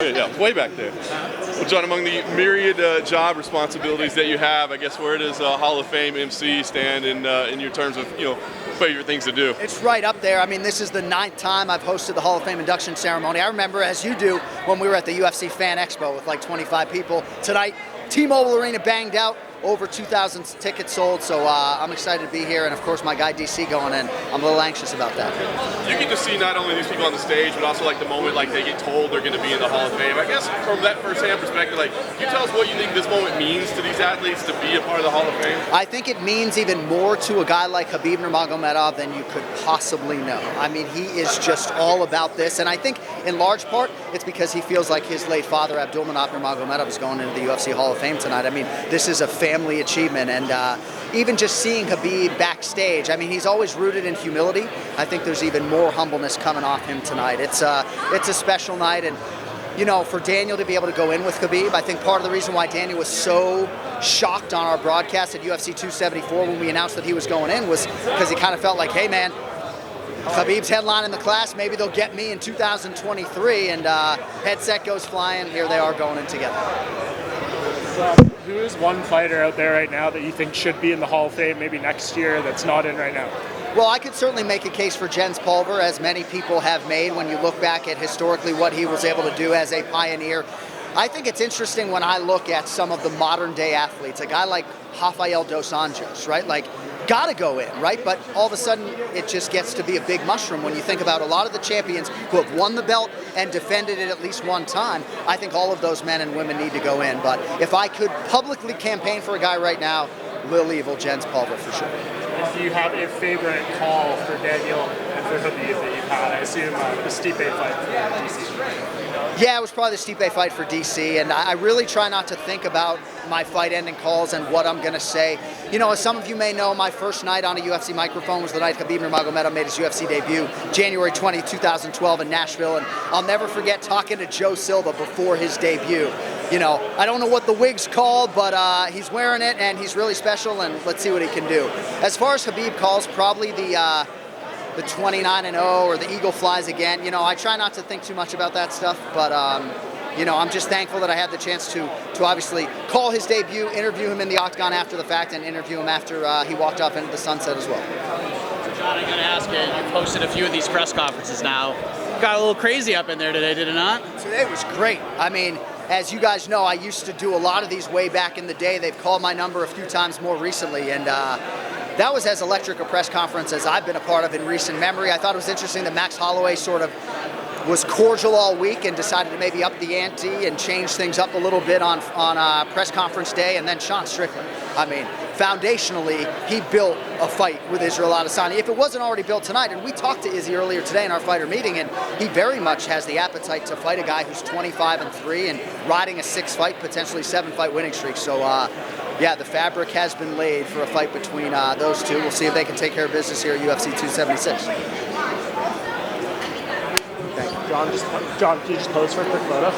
Yeah, way back there. Well, Jon, among the myriad job responsibilities that you have, I guess where does Hall of Fame MC stand in your terms of favorite things to do? It's right up there. I mean, this is the 9th time I've hosted the Hall of Fame induction ceremony. I remember, as you do, when we were at the UFC Fan Expo with like 25 people. Tonight, T-Mobile Arena banged out. Over 2,000 tickets sold, so I'm excited to be here, and of course my guy DC going in. I'm a little anxious about that. You get to see not only these people on the stage, but also like the moment like they get told they're going to be in the Hall of Fame. I guess from that first-hand perspective, like, can you tell us what you think this moment means to these athletes to be a part of the Hall of Fame? I think it means even more to a guy like Khabib Nurmagomedov than you could possibly know. I mean, he is just all about this, and I think in large part it's because he feels like his late father, Abdulmanap Nurmagomedov, is going into the UFC Hall of Fame tonight. I mean, this is a family achievement, and even just seeing Khabib backstage, I mean, he's always rooted in humility. I think there's even more humbleness coming off him tonight. It's a special night, and for Daniel to be able to go in with Khabib, I think part of the reason why Daniel was so shocked on our broadcast at UFC 274 when we announced that he was going in was because he kind of felt like, hey man, Khabib's headlining the class, maybe they'll get me in 2023, and headset goes flying, here they are going in together. Who is one fighter out there right now that you think should be in the Hall of Fame maybe next year that's not in right now? Well, I could certainly make a case for Jens Pulver, as many people have made when you look back at historically what he was able to do as a pioneer. I think it's interesting when I look at some of the modern day athletes, a guy like Rafael dos Anjos, right? Like, gotta go in, right? But all of a sudden, it just gets to be a big mushroom when you think about a lot of the champions who have won the belt and defended it at least one time. I think all of those men and women need to go in. But if I could publicly campaign for a guy right now, Lil Evil, Jens Pulver for sure. Do you have a favorite call for Daniel and for Khabib that you've had? I assume the Stipe fight for DC. Yeah, it was probably the Stipe fight for DC, and I really try not to think about my fight-ending calls and what I'm going to say. As some of you may know, my first night on a UFC microphone was the night Khabib Nurmagomedov made his UFC debut, January 20, 2012 in Nashville, and I'll never forget talking to Joe Silva before his debut. I don't know what the wig's called, but he's wearing it, and he's really special, and let's see what he can do. As far as Khabib calls, probably the 29-0 or the Eagle flies again. I try not to think too much about that stuff, but I'm just thankful that I had the chance to obviously call his debut, interview him in the octagon after the fact, and interview him after he walked off into the sunset as well. Jon, I gotta ask you, you've hosted a few of these press conferences now. Got a little crazy up in there today, did it not? Today was great. I mean, as you guys know, I used to do a lot of these way back in the day. They've called my number a few times more recently, and that was as electric a press conference as I've been a part of in recent memory. I thought it was interesting that Max Holloway sort of was cordial all week and decided to maybe up the ante and change things up a little bit on press conference day, and then Sean Strickland. I mean, foundationally, he built a fight with Israel Adesanya. If it wasn't already built tonight, and we talked to Izzy earlier today in our fighter meeting, and he very much has the appetite to fight a guy who's 25-3 and riding a 6-fight, potentially 7-fight winning streak. So, yeah, the fabric has been laid for a fight between those two. We'll see if they can take care of business here at UFC 276. Jon, can you just pose for a quick photo?